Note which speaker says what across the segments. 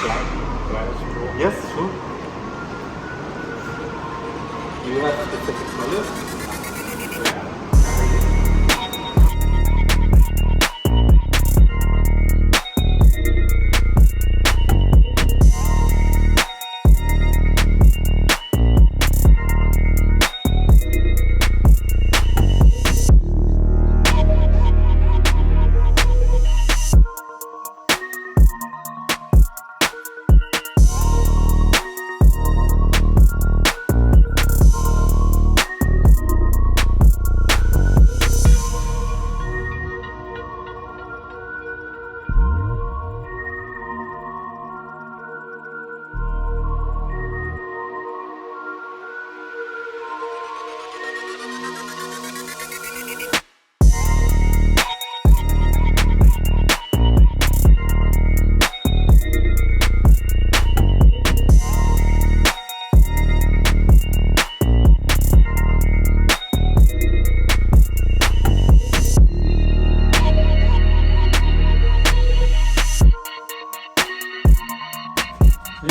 Speaker 1: Yes, sure. Do you have specific colors?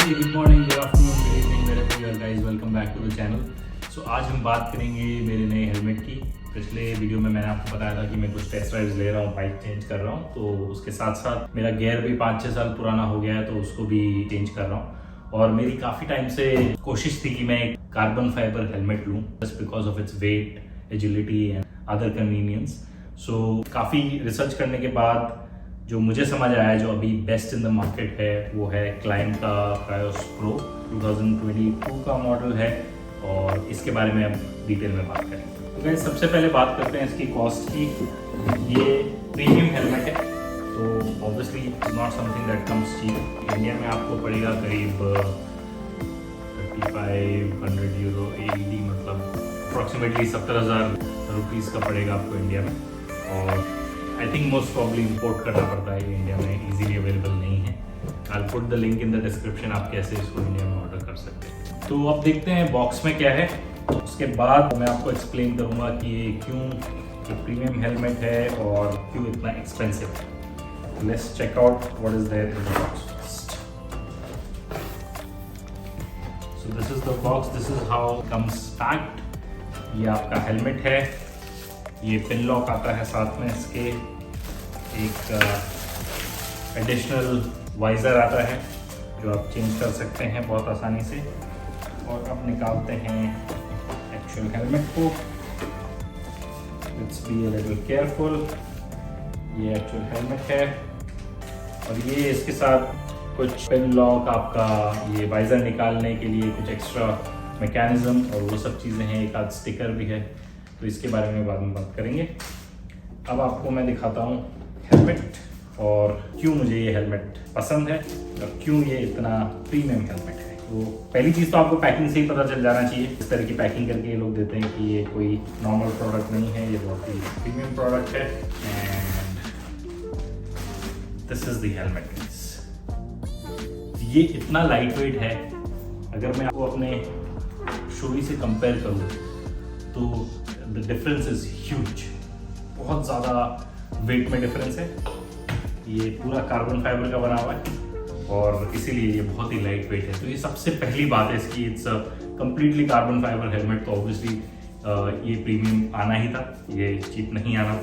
Speaker 2: Good morning, good afternoon, good evening, wherever you are guys, welcome back to the channel. So आज हम बात करेंगे मेरे नए helmet की। पिछले वीडियो में मैंने आपको बताया था कि मैं कुछ टेस्ट ड्राइव्स ले रहा हूँ, बाइक चेंज कर रहा हूँ, तो उसके साथ साथ मेरा गियर भी 5-6 साल पुराना हो गया है, तो उसको भी चेंज कर रहा हूँ। और मेरी काफ़ी टाइम से कोशिश थी कि मैं एक कार्बन फाइबर हेलमेट लूँ, just because of its weight, agility and other convenience. So काफ़ी रिसर्च करने के बाद जो मुझे समझ आया, जो अभी बेस्ट इन द मार्केट है, वो है क्लाइम का क्रायोस प्रो 2022 का मॉडल है, और इसके बारे में अब डिटेल में बात करेंगे। तो गाइस, सबसे पहले बात करते हैं इसकी कॉस्ट की। ये प्रीमियम हेलमेट है, तो obviously not something that comes cheap. India में आपको पड़ेगा करीब 3500 यूरो AED, मतलब अप्रॉक्सीमेटली 70,000 रुपीज़ का पड़ेगा आपको इंडिया में। और I think most probably import करना पड़ता है, इंडिया में इजीली अवेलेबल नहीं है। I will put the link in the description, आप कैसे इसको इंडिया में ऑर्डर कर सकते हैं। तो अब देखते हैं बॉक्स में क्या है, उसके बाद मैं आपको एक्सप्लेन करूंगा कि ये क्यों एक प्रीमियम हेलमेट है और क्यों इतना एक्सपेंसिव है। Let's check out what is there in the box first. So this is the box, this is how comes packed. ये आपका हेलमेट है, ये पिन लॉक आता है साथ में, इसके एक एडिशनल वाइज़र आता है जो आप चेंज कर सकते हैं बहुत आसानी से। और अब निकालते हैं एक्चुअल हेलमेट को। Let's be a little careful. ये एक्चुअल हेलमेट है, और ये इसके साथ कुछ पिन लॉक, आपका ये वाइज़र निकालने के लिए कुछ एक्स्ट्रा मैकेनिज्म और वो सब चीज़ें हैं, एक आध स्टिकर भी है, तो इसके बारे में बाद में बात करेंगे। अब आपको मैं दिखाता हूँ हेलमेट और क्यों मुझे ये हेलमेट पसंद है और क्यों ये इतना प्रीमियम हेलमेट है। तो पहली चीज़ तो आपको पैकिंग से ही पता चल जाना चाहिए। इस तरह की पैकिंग करके ये लोग देते हैं कि ये कोई नॉर्मल प्रोडक्ट नहीं है, ये बहुत ही प्रीमियम प्रोडक्ट है। And this is the helmet. ये इतना लाइट वेट है, अगर मैं आपको अपने शोरी से कंपेयर करूँ तो द डिफरेंस इज ह्यूज। बहुत ज़्यादा वेट में डिफरेंस है। ये पूरा कार्बन फाइबर का बना हुआ है और इसीलिए ये बहुत ही लाइट वेट है। तो ये सबसे पहली बात है इसकी, it's completely carbon fibre helmet, तो ऑब्वियसली ये प्रीमियम आना ही था, ये चीप नहीं आना।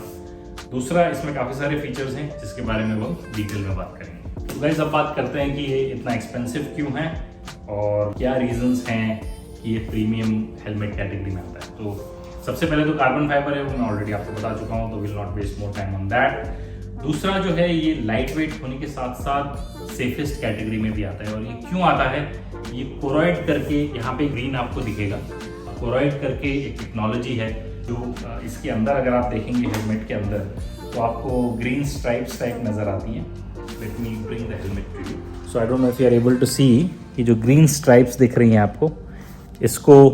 Speaker 2: दूसरा, इसमें काफ़ी सारे फीचर्स हैं जिसके बारे में वो डिटेल में बात करेंगे। तो गाइस, अब बात करते हैं कि ये इतना एक्सपेंसिव क्यों है और क्या रीजंस हैं कि ये प्रीमियम हेलमेट कैटेगरी में आता है। तो सबसे पहले तो कार्बन फाइबर है, वो मैं ऑलरेडी आपको बता चुका हूँ, तो will not waste more time on that. दूसरा जो है, ये लाइट वेट होने के साथ साथ सेफेस्ट कैटेगरी में भी आता है। और ये क्यों आता है, ये कोरॉइड करके, यहाँ पे ग्रीन आपको दिखेगा, कोरॉइड करके एक टेक्नोलॉजी है जो इसके अंदर अगर आप देखेंगे हेलमेट के अंदर, तो आपको ग्रीन स्ट्राइप्स टाइप नज़र आती हैं। Let me bring the helmet to you. So I don't know if you are able to see, कि जो ग्रीन स्ट्राइप्स दिख रही हैं आपको, इसको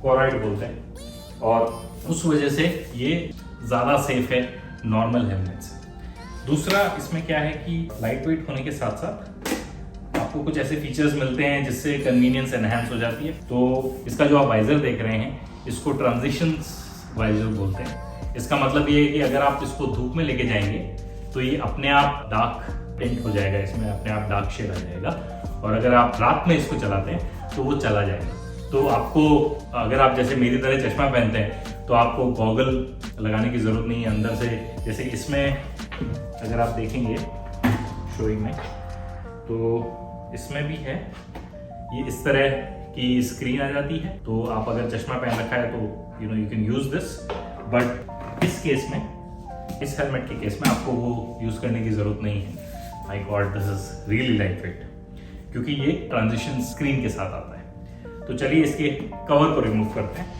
Speaker 2: कोरॉइड बोलते हैं, और उस वजह से ये ज़्यादा सेफ है नॉर्मल हेलमेट से। दूसरा, इसमें क्या है कि लाइट वेट होने के साथ साथ आपको कुछ ऐसे फीचर्स मिलते हैं जिससे कन्वीनियंस एनहांस हो जाती है। तो इसका जो आप वाइज़र देख रहे हैं, इसको ट्रांजिशन वाइज़र बोलते हैं। इसका मतलब ये है कि अगर आप इसको धूप में लेके जाएंगे तो ये अपने आप डार्क टिंट हो जाएगा, इसमें अपने आप डार्क शेड आ जाएगा। और अगर आप रात में इसको चलाते हैं तो वो चला जाएगा। तो आपको, अगर आप जैसे मेरी तरह चश्मा पहनते हैं तो आपको गॉगल लगाने की ज़रूरत नहीं है अंदर से। जैसे इसमें अगर आप देखेंगे शोइंग में, तो इसमें भी है, ये इस तरह की स्क्रीन आ जाती है। तो आप अगर चश्मा पहन रखा है तो you can use this. But इस केस में, इस हेलमेट के केस में आपको वो यूज़ करने की ज़रूरत नहीं है। My God, this is really light weight, क्योंकि ये ट्रांजिशन स्क्रीन के साथ आता है। तो चलिए इसके कवर को रिमूव करते हैं।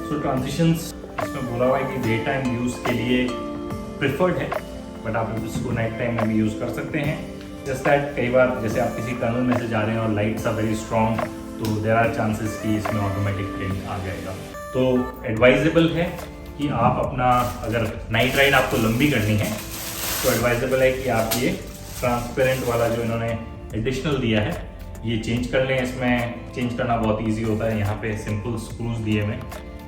Speaker 2: तो ट्रांजिशंस इसमें बोला हुआ है कि डे टाइम यूज के लिए प्रिफर्ड है, बट आप इसको नाइट टाइम में भी यूज कर सकते हैं। जस्ट दैट कई बार जैसे आप किसी टनल में से जा रहे हैं और लाइट्स आर वेरी स्ट्रॉन्ग, तो देयर आर चांसेस कि इसमें ऑटोमेटिक ब्लिंक आ जाएगा। तो एडवाइजेबल है कि आप अपना, अगर नाइट राइड आपको लंबी करनी है तो एडवाइजेबल है कि आप ये ट्रांसपेरेंट वाला जो इन्होंने एडिशनल दिया है ये चेंज कर लें। इसमें चेंज करना बहुत ईजी होता है। यहाँ पे सिंपल स्क्रूज दिए हुए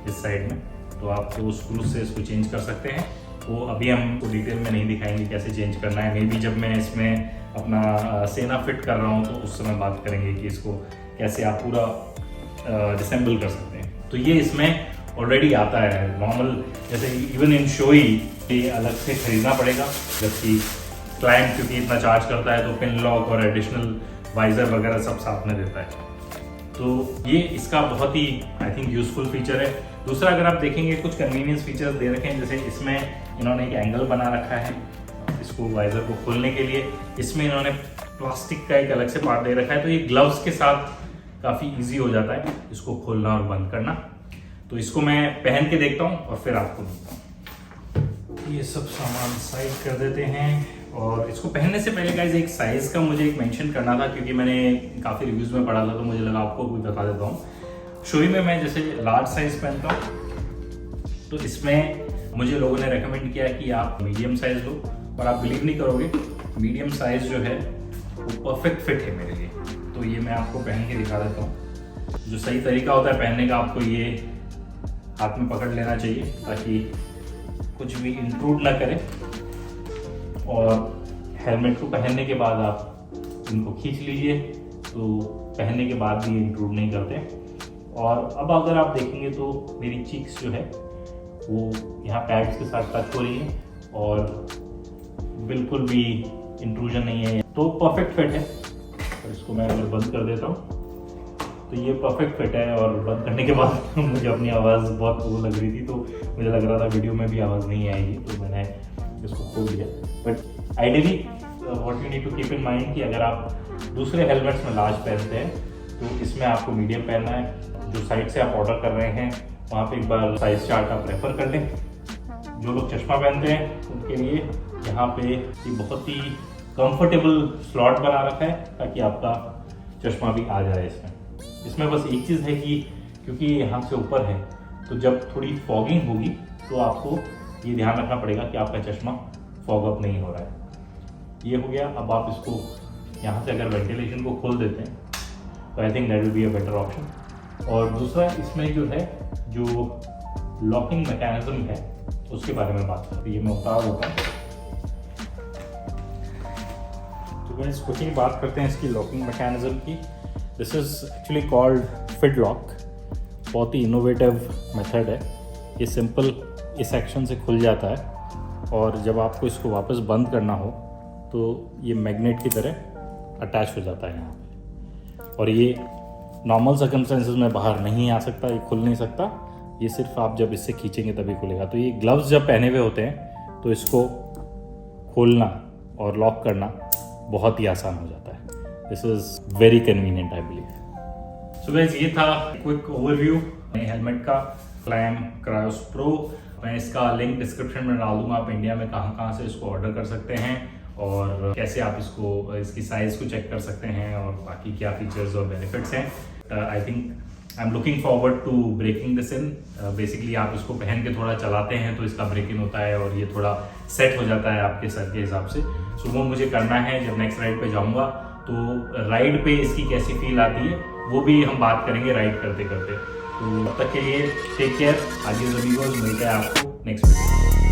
Speaker 2: इस साइड में, तो आप तो स्क्रूज से इसको चेंज कर सकते हैं। वो अभी हम को डिटेल में नहीं दिखाएंगे कैसे चेंज करना है। मे बी जब मैं इसमें अपना सेना फिट कर रहा हूँ तो उस समय बात करेंगे कि इसको कैसे आप पूरा डिसेंबल कर सकते हैं। तो ये इसमें ऑलरेडी आता है नॉर्मल, जैसे इवन इन शोई ये अलग से खरीदना पड़ेगा, जबकि क्लाइंट क्योंकि इतना चार्ज करता है तो पिन लॉक और एडिशनल वाइजर वगैरह सब साथ में देता है। तो ये इसका बहुत ही आई थिंक यूजफुल फीचर है। दूसरा, अगर आप देखेंगे कुछ कन्वीनियंस फीचर्स दे रखे हैं, जैसे इसमें इन्होंने एक एंगल बना रखा है इसको वाइजर को खोलने के लिए। इसमें इन्होंने प्लास्टिक का एक अलग से पार्ट दे रखा है, तो ये ग्लव्स के साथ काफ़ी इजी हो जाता है इसको खोलना और बंद करना। तो इसको मैं पहन के देखता हूँ और फिर आपको देखता हूँ। ये सब सामान साइड कर देते हैं। और इसको पहनने से पहले गाइस एक साइज़ का मुझे एक मेंशन करना था, क्योंकि मैंने काफ़ी रिव्यूज़ में पढ़ा था तो मुझे लगा आपको भी बता देता हूँ। शोई में मैं जैसे लार्ज साइज़ पहनता हूँ, तो इसमें मुझे लोगों ने रेकमेंड किया कि आप मीडियम साइज़ लो, और आप बिलीव नहीं करोगे मीडियम साइज़ जो है वो परफेक्ट फिट है मेरे लिए। तो ये मैं आपको पहन के दिखा देता हूँ। जो सही तरीका होता है पहनने का, आपको ये हाथ में पकड़ लेना चाहिए ताकि कुछ भी इंट्रूड ना करे, और हेलमेट को पहनने के बाद आप इनको खींच लीजिए, तो पहनने के बाद भी इंट्रूड नहीं करते। और अब अगर आप देखेंगे तो मेरी चीक्स जो है वो यहाँ पैड्स के साथ टच हो रही है और बिल्कुल भी इंट्रूजन नहीं है, तो परफेक्ट फिट है। और इसको मैं अगर बंद कर देता हूँ तो ये परफेक्ट फिट है। और बंद करने के बाद मुझे अपनी आवाज़ बहुत वो लग रही थी, तो मुझे लग रहा था वीडियो में भी आवाज़ नहीं आएगी, तो मैंने इसको खोल दिया। But ideally what you need to keep in mind कि अगर आप दूसरे हेलमेट्स में लार्ज पहनते हैं तो इसमें आपको मीडियम पहनना है। जो साइट से आप ऑर्डर कर रहे हैं वहाँ पे एक बार साइज चार्ट आप रेफर कर लें। जो लोग चश्मा पहनते हैं उनके लिए यहाँ पे ये बहुत ही कंफर्टेबल स्लॉट बना रखा है ताकि आपका चश्मा भी आ जाए इसमें बस एक चीज़ है कि क्योंकि ये यहाँ से ऊपर है, तो जब थोड़ी फॉगिंग होगी तो आपको ये ध्यान रखना पड़ेगा कि आपका चश्मा फॉग अप नहीं हो रहा है। ये हो गया। अब आप इसको यहाँ से अगर वेंटिलेशन को खोल देते हैं तो I think that will be a better option. और दूसरा, इसमें जो है जो लॉकिंग मैकेनिज्म है उसके बारे में बात करते हैं। ये मैं उतार होता है, तो मैं इसको की बात करते हैं इसकी लॉकिंग मैकेनिज्म की। दिस इज़ एक्चुअली कॉल्ड फिड लॉक। बहुत ही इनोवेटिव मेथड है। ये सिंपल इस सेक्शन से खुल जाता है और जब आपको इसको वापस बंद करना हो तो ये मैग्नेट की तरह अटैच हो जाता है यहाँ पे। और ये नॉर्मल सर्कमस्टेंसेस में बाहर नहीं आ सकता, ये खुल नहीं सकता। ये सिर्फ आप जब इससे खींचेंगे तभी खुलेगा। तो ये ग्लव्स जब पहने हुए होते हैं तो इसको खोलना और लॉक करना बहुत ही आसान हो जाता है। This is very convenient I believe. So guys, ये था क्विक ओवरव्यू हेलमेट का, क्लाइम क्रायोस प्रो। मैं इसका लिंक डिस्क्रिप्शन में डाल दूंगा। आप इंडिया में कहाँ से इसको ऑर्डर कर सकते हैं और कैसे आप इसकी साइज़ को चेक कर सकते हैं और बाकी क्या फीचर्स और बेनिफिट्स हैं। I think I am looking forward to breaking this in. Basically आप इसको पहन के थोड़ा चलाते हैं तो इसका ब्रेक इन होता है और ये थोड़ा सेट हो जाता है आपके सर के हिसाब से। सो वो मुझे करना है जब नेक्स्ट राइड पे जाऊंगा। तो राइड पे इसकी कैसी फील आती है वो भी हम बात करेंगे राइड करते करते। तो तब तक के लिए टेक केयर, आगे मिलते हैं आपको नेक्स्ट वीडियो।